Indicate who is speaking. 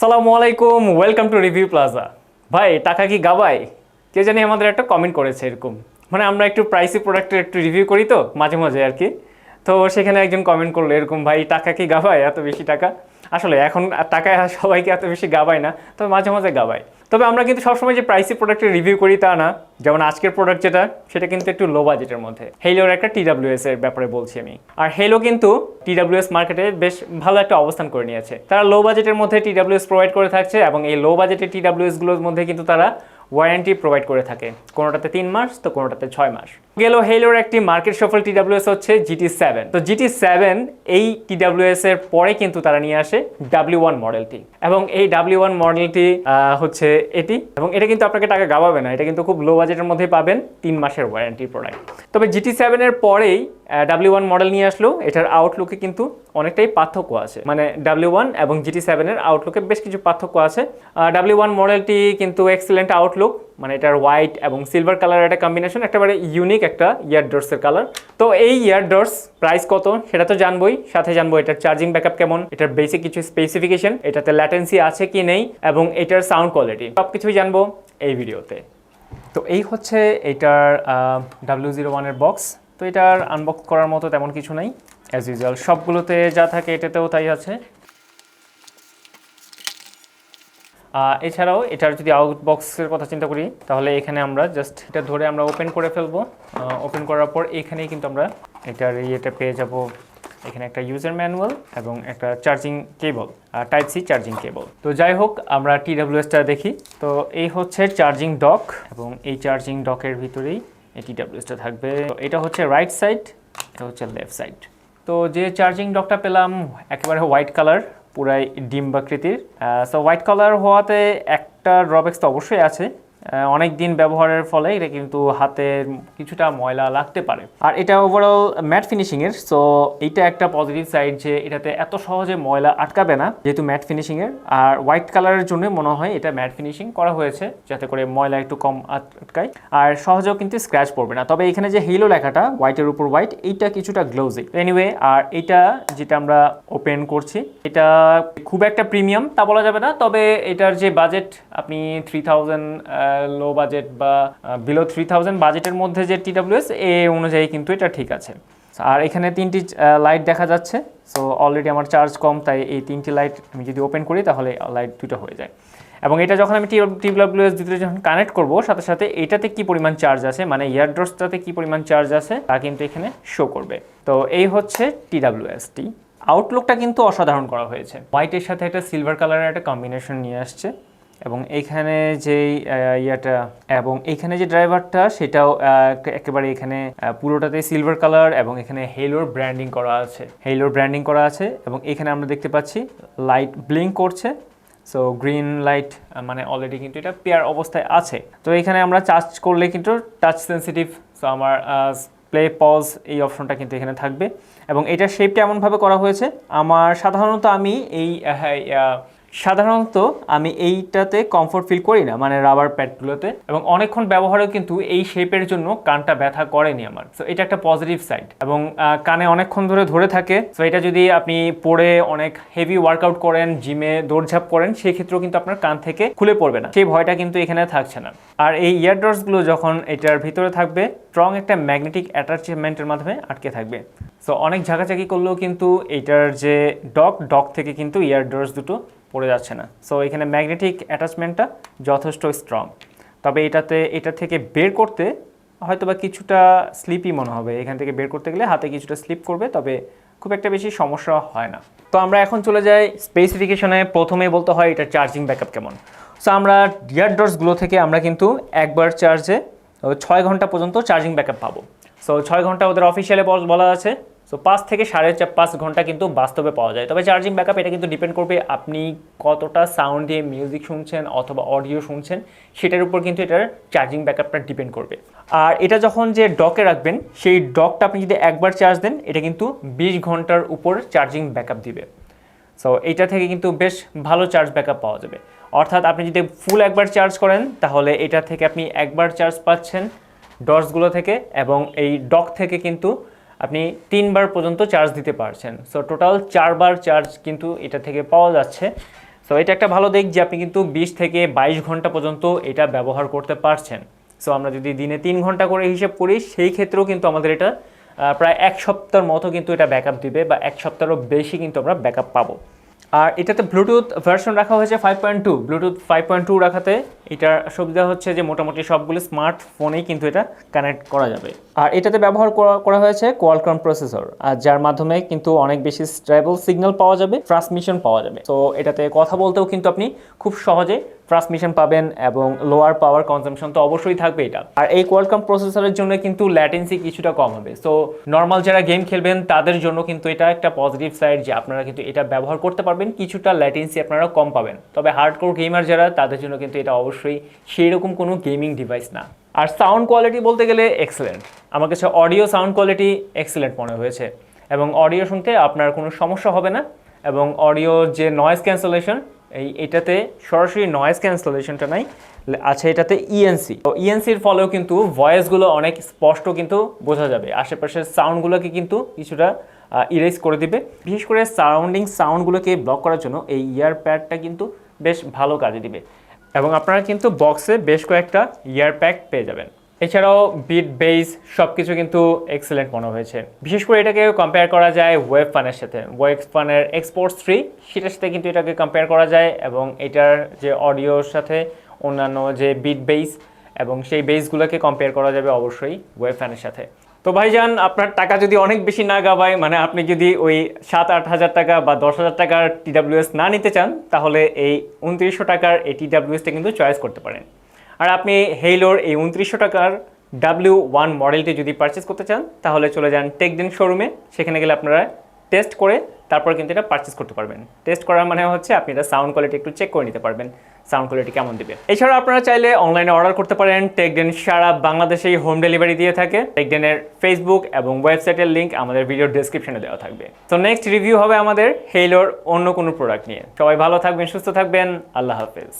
Speaker 1: আসসালামু আলাইকুম, welcome to review plaza. ভাই টাকা কি গাবায়? কে জানি আমাদের একটা কমেন্ট করেছে এরকম। মানে আমরা একটু প্রাইসি প্রোডাক্টের একটু রিভিউ করি তো মাঝে মাঝে আর কি। তো সেখানে একজন কমেন্ট করলো এরকম, ভাই টাকা কি গাবায় এত বেশি টাকা? আসলে এখন টাকায় সবাইকে এত বেশি গাবায় না, তবে মাঝে মাঝে গাবায়। তবে আমরা কিন্তু সবসময় যে প্রাইসি প্রোডাক্টের রিভিউ করি তা না। যেমন আজকের প্রোডাক্ট যেটা, সেটা কিন্তু একটু লো বাজেটের মধ্যে। হেইলোর একটা TWS এর ব্যাপারে বলছি আমি। আর হেইলো কিন্তু TWS মার্কেটে বেশ ভালো একটা অবস্থান করে নিয়েছে। তারা লো বাজেটের মধ্যে TWS প্রোভাইড করে থাকছে এবং এই লো বাজেটের TWS গুলোর মধ্যে কিন্তু তারা ওয়ারেন্টি প্রোভাইড করে থাকে, কোনোটাতে 3 মাস তো কোনোটাতে 6 মাস। গেল হেইলোর একটি মার্কেট সফল TWS হচ্ছে GT7। তো GT7 এই TWS এর পরে কিন্তু তারা নিয়ে আসে W1 মডেলটি, এবং এই W1 মডেলটি হচ্ছে এটি, এবং এটা কিন্তু আপনাকে টাকা গাবাবে না, এটা কিন্তু খুব লো বাজেটের মধ্যে পাবেন 3 মাসের ওয়ারেন্টি প্রোডাক্ট। তবে GT7 এর পরেই W1 মডেল নিয়ে আসলো, এটার আউটলুকে কিন্তু অনেকটাই পার্থক্য আছে। মানে W1 এবং GT7 এর আউটলুকে বেশ কিছু পার্থক্য আছে। W1 মডেলটি কিন্তু এক্সেলেন্ট আউটলুক, মানে এটার হোয়াইট এবং সিলভার কালারের একটা কম্বিনেশন, একেবারে ইউনিক একটা ইয়ারডটসের কালার। তো এই ইয়ারডটস প্রাইস কত সেটা তো জানবোই, সাথে জানবো এটার চার্জিং ব্যাকআপ কেমন, এটার বেসিক কিছু স্পেসিফিকেশন, এটাতে ল্যাটেন্সি আছে কি নেই, এবং এটার সাউন্ড কোয়ালিটি সবকিছুই জানবো এই ভিডিওতে। তো এই হচ্ছে এটার W01 এর বক্স। তো এটার আনবক্স করার মতো তেমন কিছু নাই, অ্যাজ ইউজুয়াল সবগুলোতে যা থাকে এটাতেও তাই আছে। এছাড়াও এটার যদি আউটবক্সের কথা চিন্তা করি, তাহলে এখানে আমরা জাস্ট এটা ধরে আমরা ওপেন করে ফেলবো। ওপেন করার পর এখানেই কিন্তু আমরা এটার ইয়েটা পেয়ে যাব। এখানে একটা ইউজার ম্যানুয়াল এবং একটা charging cable, type C charging cable. তো যাই হোক, আমরা TWSটা দেখি। তো এই হচ্ছে চার্জিং ডক, এবং এই চার্জিং ডকের ভিতরেই এই TWSটা থাকবে। তো এটা হচ্ছে রাইট সাইড, এটা হচ্ছে লেফট সাইড। তো যে চার্জিং ডকটা পেলাম একেবারে হোয়াইট কালার, পুরাই ডিম্বাকৃতির। সো হোয়াইট কালার হওয়াতে একটা ড্রব্যাক্স তো অবশ্যই আছে, অনেক দিন ব্যবহারের ফলে এটা কিন্তু হাতের কিছুটা ময়লা লাগতে পারে। আর এটা ওভারঅল ম্যাট ফিনিশিংয়ের, সো এইটা একটা পজিটিভ সাইড যে এটাতে এত সহজে ময়লা আটকাবে না, যেহেতু ম্যাট ফিনিশিংয়ের। আর হোয়াইট কালারের জন্য মনে হয় এটা ম্যাট ফিনিশিং করা হয়েছে, যাতে করে ময়লা একটু কম আটকায়, আর সহজেও কিন্তু স্ক্র্যাচ পড়বে না। তবে এখানে যে হেইলো লেখাটা হোয়াইটের উপর হোয়াইট, এইটা কিছুটা গ্লোজি এনিওয়ে। আর এটা যেটা আমরা ওপেন করছি, এটা খুব একটা প্রিমিয়াম তা বলা যাবে না, তবে এটার যে বাজেট, আপনি 3000 লো বাজেট বা বিলো 3000 বাজেটের মধ্যে যে TWS এ অনুযায়ী কিন্তু এটা ঠিক আছে। আর এখানে 3টি লাইট দেখা যাচ্ছে। সো অলরেডি আমার চার্জ কম, তাই এই 3টি লাইট আমি যদি ওপেন করি তাহলে লাইট 2টা হয়ে যায়। এবং এটা যখন আমি TWS ভিতরে যখন কানেক্ট করব, সাথে সাথে এটাতে কি পরিমাণ চার্জ আছে, মানে ইয়ারড্রপসটাতে কি পরিমাণ চার্জ আছে তা কিন্তু এখানে শো করবে। তো এই হচ্ছে TWSটি। আউটলুকটা কিন্তু অসাধারণ করা হয়েছে, হোয়াইটের সাথে একটা সিলভার কালারের একটা কম্বিনেশন নিয়ে আসছে। এবং এইখানে যেই ইয়াটা এবং এইখানে যে ড্রাইভারটা, সেটাও একেবারে এখানে পুরোটাতে সিলভার কালার, এবং এখানে হেইলোর ব্র্যান্ডিং করা আছে, হেইলোর ব্র্যান্ডিং করা আছে। এবং এখানে আমরা দেখতে পাচ্ছি লাইট ব্লিঙ্ক করছে। সো গ্রিন লাইট মানে অলরেডি কিন্তু এটা পেয়ার অবস্থায় আছে। তো এখানে আমরা চার্জ করলে কিন্তু টাচ সেন্সিটিভ, সো আমার প্লে পজ এই অপশনটা কিন্তু এখানে থাকবে। এবং এটার শেপটা এমনভাবে করা হয়েছে, আমার সাধারণত আমি এইটাতে কমফোর্ট ফিল করি না, মানে রাবার প্যাডগুলোতে, এবং অনেকক্ষণ ব্যবহারেও কিন্তু এই শেপের জন্য কানটা ব্যথা করেনি আমার। সো এটা একটা পজিটিভ সাইড, এবং কানে অনেকক্ষণ ধরে থাকে। সো এটা যদি আপনি পরে অনেক হেভি ওয়ার্কআউট করেন, জিমে দৌড়ঝাঁপ করেন, সেই ক্ষেত্রেও কিন্তু আপনার কান থেকে খুলে পড়বে না, সেই ভয়টা কিন্তু এখানে থাকছে না। আর এই ইয়ারড্রপসগুলো যখন এটার ভিতরে থাকবে, স্ট্রং একটা ম্যাগনেটিক অ্যাটাচমেন্টের মাধ্যমে আটকে থাকবে। সো অনেক ঝাঁকাঝাঁকি করলেও কিন্তু এইটার যে ডক থেকে কিন্তু ইয়ারড্রপস দুটো পড়ে যাচ্ছে না। সো এখানে ম্যাগনেটিক অ্যাটাচমেন্টটা যথেষ্ট স্ট্রং। তবে এটা থেকে বের করতে হয়তোবা কিছুটা স্লিপই মনে হবে, এখান থেকে বের করতে গেলে হাতে কিছুটা স্লিপ করবে, তবে খুব একটা বেশি সমস্যা হয় না। তো আমরা এখন চলে যাই স্পেসিফিকেশনে। প্রথমেই বলতে হয় এটার চার্জিং ব্যাকআপ কেমন। সো আমরা ইয়ারডটসগুলো থেকে আমরা কিন্তু একবার চার্জে 6 ঘন্টা পর্যন্ত চার্জিং ব্যাকআপ পাবো। সো 6 ঘন্টা ওদের অফিসিয়ালে বলা আছে। সো 5 থেকে 5.5 ঘন্টা কিন্তু বাস্তবে পাওয়া যায়। তবে চার্জিং ব্যাকআপ এটা কিন্তু ডিপেন্ড করবে আপনি কতটা সাউন্ড দিয়ে মিউজিক শুনছেন অথবা অডিও শুনছেন, সেটার উপর কিন্তু এটার চার্জিং ব্যাকআপটা ডিপেন্ড করবে। আর এটা যখন যে ডকে রাখবেন, সেই ডকটা আপনি যদি একবার চার্জ দেন, এটা কিন্তু 20 ঘন্টার উপর চার্জিং ব্যাকআপ দিবে। সো এইটা থেকে কিন্তু বেশ ভালো চার্জ ব্যাকআপ পাওয়া যাবে। অর্থাৎ আপনি যদি ফুল একবার চার্জ করেন, তাহলে এটা থেকে আপনি একবার চার্জ পাচ্ছেন ডটসগুলো থেকে, এবং এই ডক থেকে কিন্তু আপনি 3 বার পর্যন্ত চার্জ দিতে পারছেন। সো টোটাল 4 বার চার্জ কিন্তু এটা থেকে পাওয়া যাচ্ছে। সো এটা একটা ভালো দিক যে আপনি কিন্তু 20 থেকে 22 ঘন্টা পর্যন্ত এটা ব্যবহার করতে পারছেন। সো আমরা যদি দিনে 3 ঘন্টা করে হিসাব করি সেই ক্ষেত্রেও কিন্তু আমাদের এটা প্রায় 1 সপ্তাহের মতো কিন্তু এটা ব্যাকআপ দিবে, বা 1 সপ্তাহেরও বেশি কিন্তু আমরা ব্যাকআপ পাবো। আর এটাতে ব্লুটুথ ভার্সন রাখা হয়েছে 5.2, ব্লুটুথ 5.2 রাখাতে এটার সুবিধা হচ্ছে যে মোটামুটি সবগুলো স্মার্টফোনেই কিন্তু এটা কানেক্ট করা যাবে। আর এটাতে ব্যবহার করা হয়েছে Qualcomm প্রসেসর, আর যার মাধ্যমে কিন্তু অনেক বেশি স্টেবল সিগন্যাল পাওয়া যাবে, ট্রান্সমিশন পাওয়া যাবে। তো এটাতে কথা বলতেও কিন্তু আপনি খুব সহজে ট্রান্সমিশন পাবেন, এবং লোয়ার পাওয়ার কনজাম্পশন তো অবশ্যই থাকবে এটা। আর এই Qualcomm প্রসেসরের জন্য কিন্তু ল্যাটেন্সি কিছুটা কম হবে। সো নর্মাল যারা গেম খেলবেন তাদের জন্য কিন্তু এটা একটা পজিটিভ সাইড যে আপনারা কিন্তু এটা ব্যবহার করতে পারবেন, কিছুটা ল্যাটেন্সি আপনারা কম পাবেন। তবে হার্ডকোর গেমার যারা তাদের জন্য কিন্তু এটা অবশ্যই সেই রকম কোনো গেমিং ডিভাইস না। আর সাউন্ড কোয়ালিটি বলতে গেলে এক্সেলেন্ট, আমার কাছে অডিও সাউন্ড কোয়ালিটি এক্সেলেন্ট মনে হয়েছে, এবং অডিও শুনতে আপনার কোনো সমস্যা হবে না। এবং অডিও যে নয়েজ ক্যান্সেলেশন, এটাতে সরাসরি নয়েজ ক্যান্সেলেশনটা নাই, আছে এটাতে ইএনসি। তো ইএনসির ফলেও কিন্তু ভয়েসগুলো অনেক স্পষ্ট কিন্তু বোঝা যাবে, আশেপাশের সাউন্ডগুলোকে কিন্তু কিছুটা ইরেজ করে দিবে। বিশেষ করে সারাউন্ডিং সাউন্ডগুলোকে ব্লক করার জন্য এই ইয়ার প্যাডটা কিন্তু বেশ ভালো কাজে দিবে, এবং আপনারা কিন্তু বক্সে বেশ কয়েকটা ইয়ার প্যাক পেয়ে যাবেন। এছাড়াও বিট বেস সব কিছু কিন্তু এক্সেলেন্ট মনে হয়েছে। বিশেষ করে এটাকে কম্পেয়ার করা যায় ওয়েব ফানের সাথে, ওয়েব ফানের এক্সপোর্টস 3 সেটার সাথে কিন্তু এটাকে কম্পেয়ার করা যায়, এবং এটার যে অডিওর সাথে অন্যান্য যে বিট বেস এবং সেই বেসগুলোকে কম্পেয়ার করা যাবে অবশ্যই ওয়েব ফ্যানের সাথে। তো ভাইজান, আপনার টাকা যদি অনেক বেশি না গাবায়, মানে আপনি যদি ওই 7-8 হাজার টাকা বা 10 হাজার টাকার TWS না নিতে চান, তাহলে এই 2900 টাকার এই TWSটা কিন্তু চয়েস করতে পারেন। আর আপনি হেইলোর এই 2900 টাকার W1 মডেলটি যদি পারচেস করতে চান, তাহলে চলে যান TechDen শোরুমে। সেখানে গেলে আপনারা টেস্ট করে তারপর কিন্তু এটা পারচেস করতে পারবেন। টেস্ট করার মানে হচ্ছে আপনি এটা সাউন্ড কোয়ালিটি একটু চেক করে নিতে পারবেন, সাউন্ড কোয়ালিটি কেমন দিবে। এছাড়া আপনারা চাইলে অনলাইনে অর্ডার করতে পারেন। TechDen সারা বাংলাদেশেই হোম ডেলিভারি দিয়ে থাকে। TechDeনের ফেসবুক এবং ওয়েবসাইটের লিঙ্ক আমাদের ভিডিওর ডেসক্রিপশনে দেওয়া থাকবে। তো নেক্সট রিভিউ হবে আমাদের হেইলোর অন্য কোনো প্রোডাক্ট নিয়ে। সবাই ভালো থাকবেন, সুস্থ থাকবেন, আল্লাহ হাফেজ।